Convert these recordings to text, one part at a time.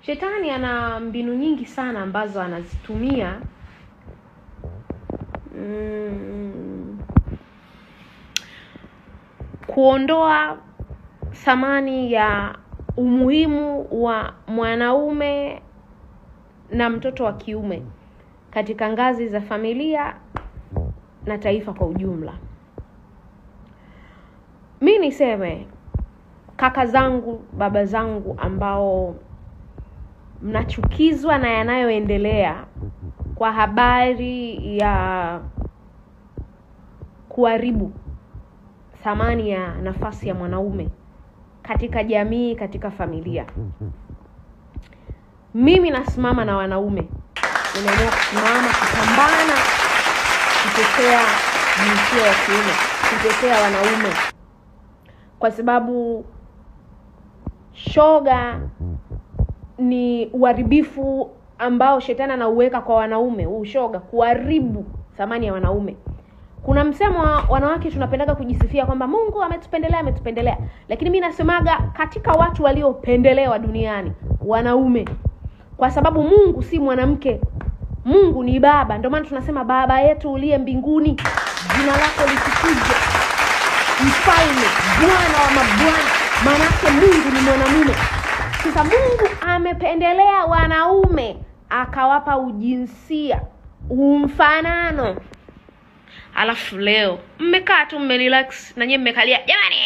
Shetani ana mbinu nyingi sana ambazo anazitumia kuondoa thamani ya umuhimu wa mwanaume na mtoto wa kiume katika ngazi za familia na taifa kwa ujumla. Mimi niseme kaka zangu, baba zangu ambao mnachukizwa na yanayoendelea kwa habari ya kuharibu thamani ya nafasi ya mwanaume katika jamii, katika familia. Mimi nasimama na wanaume. Ninaamua kusimama kupambana kutetea jinsia ya kiume, kutetea wanaume. Kwa sababu shoga ni uharibifu ambao shetani anauweka kwa wanaume, ushoga kuharibu thamani ya wanaume. Kuna msemo wa wanawake tunapendaga kujisifia kwamba Mungu ametupendelea. Lakini mimi nasemaga katika watu waliopendelewa duniani, wanaume. Kwa sababu Mungu si mwanamke. Mungu ni baba. Ndio maana tunasema Baba yetu uliye mbinguni, jina lako litukuzwe. Mfalme, Bwana wa mabwana. Maana yake Mungu ni mwanamume. Sasa Mungu amependelea wanaume, akawapa ujinsia, umfanano. Alafu leo mmekaa tu mmerelax na nyinyi mmekalia, jamani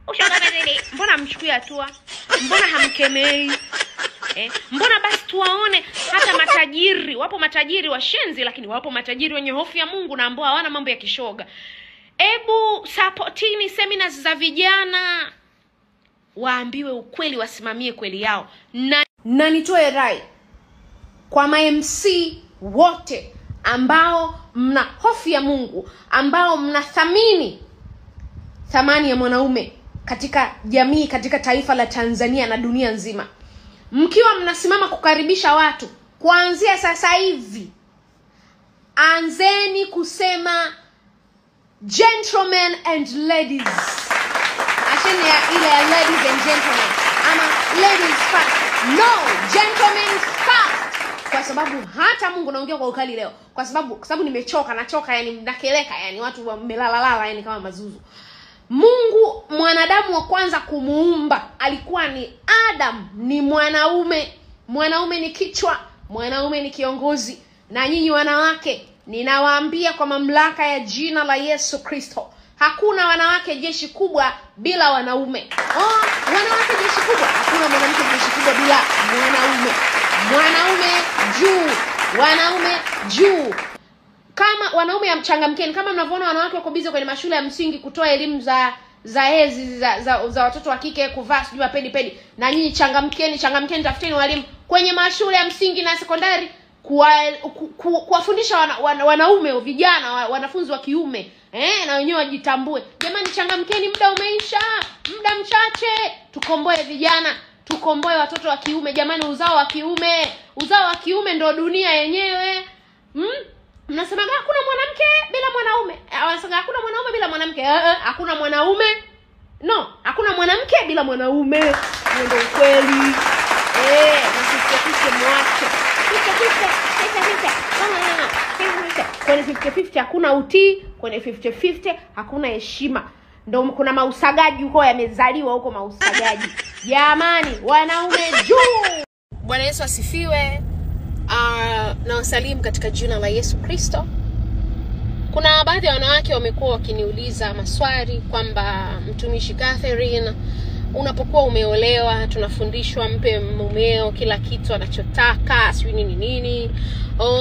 ushoga mezidi, mbona mchukui hatua? Mbona hamkemei? Mbona basi tuwaone hata matajiri, wapo matajiri washenzi lakini wapo matajiri wenye hofu ya Mungu na ambao hawana mambo ya kishoga. Ebu supportini seminars za vijana, waambiwe ukweli, wasimamie kweli yao. Na nitoe rai kwa ma-MC wote ambao mna hofu ya Mungu, ambao mnathamini thamani ya mwanaume katika jamii, katika taifa la Tanzania na dunia nzima. Mkiwa mnasimama kukaribisha watu, kuanzia sasa hivi anzeni kusema gentlemen and ladies. Acheni ya ile ya ladies and gentlemen ama ladies first. No, gentlemen first. Kwa sababu hata Mungu naongea kwa ukali leo. Kwa sababu nimechoka, nachoka, yani nakeleka, yani watu wamelalala yani kama mazuzu. Mungu mwanadamu wa kwanza kumuumba alikuwa ni Adam, ni mwanaume. Mwanaume ni kichwa, mwanaume ni kiongozi. Na nyinyi wanawake, ninawaambia kwa mamlaka ya jina la Yesu Kristo, hakuna wanawake jeshi kubwa bila wanaume. Wanawake jeshi kubwa, hakuna mwanamke jeshi kubwa bila mwanaume. Mwanaume juu, wanaume juu. Kama wanaume ya mchangamkeni, kama mnavyoona wanawake wako busy kwenye mashule ya msingi kutoa elimu za hezi za watoto wa kike, kuvaa sijui pedi, na nyinyi changamkeni, tafuteni walimu kwenye mashule ya msingi na sekondari kuwafundisha wanaume, vijana, wanafunzi wa kiume, na wenyewe wajitambue. Jamani, changamkeni, muda umeisha, muda mchache, tukomboe vijana, tukomboe watoto wa kiume. Jamani, uzao wa kiume ndio dunia yenyewe. Mnasema hakuna mwanamke bila mwanaume. Wanasema hakuna mwanaume bila mwanamke. Hakuna mwanaume. No, hakuna mwanamke bila mwanaume. Ndio ukweli. Msifiche mwache. Ficha. Kwenye 50-50 hakuna utii, kwenye 50-50 hakuna heshima. Ndio kuna mausagaji huko yamezaliwa huko mausagaji. Jamani, wanaume juu. Bwana Yesu asifiwe. Na wasalimu katika jina la Yesu Kristo. Kuna baadhi ya wanawake wamekuwa wakiniuliza maswali kwamba mtumishi Catherine, unapokuwa umeolewa tunafundishwa mpe mumeo kila kitu anachotaka, sio nini.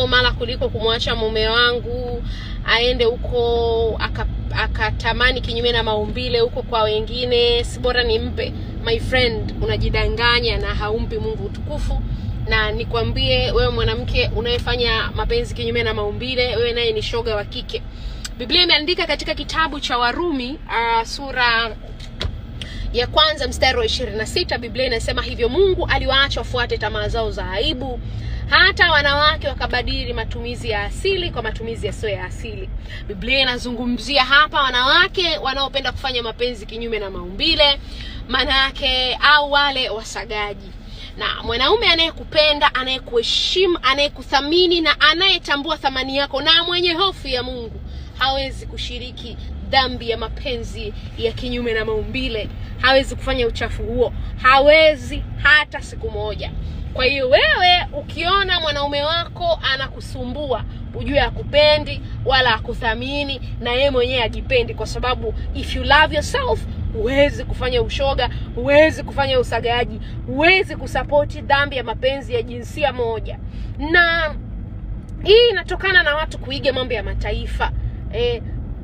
Mara kuliko kumwacha mume wangu aende huko akatamani kinyume na maumbile huko kwa wengine, si bora nimpe. My friend, unajidanganya na haumpi Mungu utukufu. Na nikwambie wewe mwanamke unayefanya mapenzi kinyume na maumbile, wewe naye ni shoga wa kike. Biblia imeandika katika kitabu cha Warumi sura ya 1 mstari wa 26, Biblia inasema hivyo Mungu aliwaacha wafuate tamaa zao za aibu, hata wanawake wakabadili matumizi ya asili kwa matumizi yasiyo ya asili. Biblia inazungumzia hapa wanawake wanaopenda kufanya mapenzi kinyume na maumbile, maana yake au wale wasagaji. Na mwanaume anayekupenda, anayekuheshimu, anayekuthamini na anayetambua thamani yako na mwenye hofu ya Mungu hawezi kushiriki dhambi ya mapenzi ya kinyume na maumbile. Hawezi kufanya uchafu huo. Hawezi hata siku moja. Kwa hiyo wewe ukiona mwanaume wako anakusumbua, ujue hakupendi wala hakuthamini na yeye mwenyewe hajipendi, kwa sababu if you love yourself, huwezi kufanya ushoga, huwezi kufanya usagaji, huwezi kusupport dhambi ya mapenzi ya jinsia moja. Na hii inatokana na watu kuiga mambo ya mataifa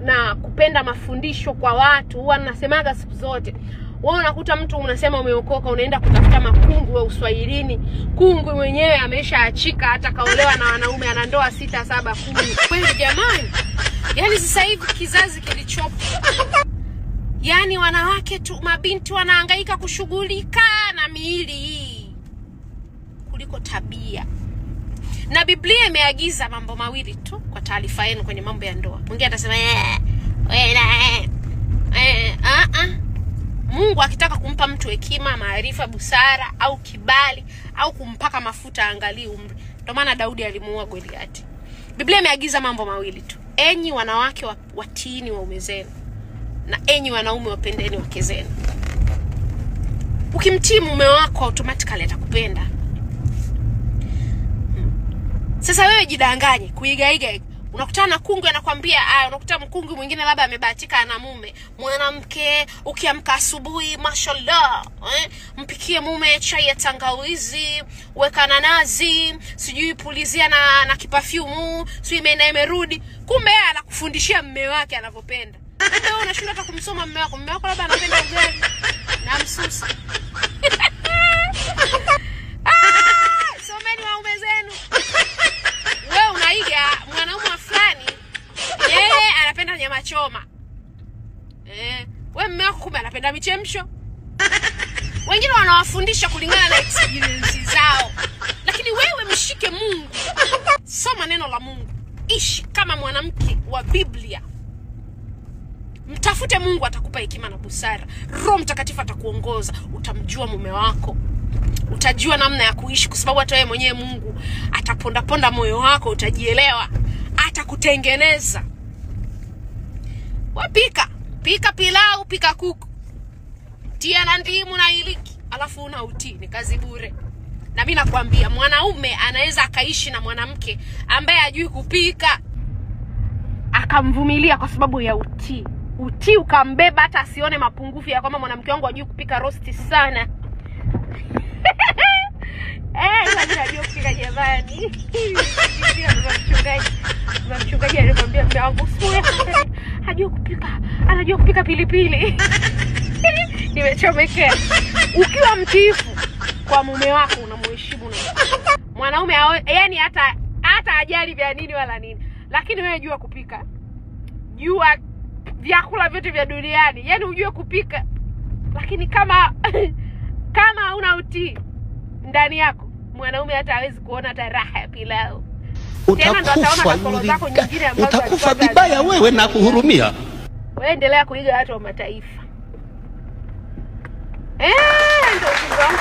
na kupenda mafundisho kwa watu. Huwa nasemaga siku zote, wewe unakuta mtu unasema umeokoka, unaenda kutafuta makungu wa uswahilini, kungu mwenyewe ameshaachika, hata kaolewa na wanaume, ana ndoa 6, 7, 10. Kweli jamani, yani sasa hivi kizazi kilichopo, yani wanawake tu, mabinti wanahangaika kushughulika na miili hii kuliko tabia. Na Biblia imeagiza mambo mawili tu kwa taarifa yenu kwenye mambo ya ndoa. Mwingine atasema Mungu akitaka kumpa mtu hekima, maarifa, busara au kibali au kumpaka mafuta, angalie umri. Ndio maana Daudi alimuua Goliati. Biblia imeagiza mambo mawili tu: enyi wanawake watiini waume zenu, na enyi wanaume wapendeni wake zenu. Ukimtii mume wako automatically atakupenda. Sasa wewe jidanganye kuigaiga. Unakutana na kungu anakuambia unakuta mkungu mwingine labda amebahatika ana mume. Mwanamke ukiamka asubuhi, mashallah, mpikie mume chai ya tangawizi, weka nazi, sijui pulizia na kiperfume, sijui imeenda imerudi. Kumbe yeye anakufundishia mume wake anavyopenda. Wewe unashinda hata kumsoma mume wako. Mume wako labda anapenda ugali na msusi. Someni waume zenu. Wewe unaiga mwanaume fulani, yeye anapenda nyama choma. Wewe mume wako kumbe anapenda michemsho. Wengine wanawafundisha kulingana na experience zao. Lakini wewe mshike Mungu. Soma neno la Mungu. Ishi kama mwanamke wa Biblia. Mtafute Mungu, atakupa hekima na busara. Roho Mtakatifu atakuongoza, utamjua mume wako. Utajua namna ya kuishi, kwa sababu hata wewe mwenyewe Mungu ataponda moyo wako, utajielewa, atakutengeneza. Pika pilau, pika kuku, tia na ndimu na iliki, alafu una utii, ni kazi bure. Na mimi nakwambia mwanaume anaweza akaishi na mwanamke ambaye hajui kupika, akamvumilia kwa sababu ya utii. Utii ukambeba hata asione mapungufu ya kwamba mwanamke wangu hajui kupika rosti sana. Najua kupika jamani. Mchungaji alikwambia mume wangu hajui kupika, anajua kupika pilipili. Nimechomekea. Ukiwa mtiifu kwa mume wako, unamheshimu na mwanaume yani hata ajali vya nini wala nini. Lakini wewe jua kupika. Jua vyakula vyote vya duniani. Yani ujue kupika. Lakini kama una utii ndani yako, mwanaume hata hawezi kuona hata raha ya pilau. Utakufa vibaya wewe na kuhurumia. Wewe endelea kuiga watu wa mataifa. Ndio wangu.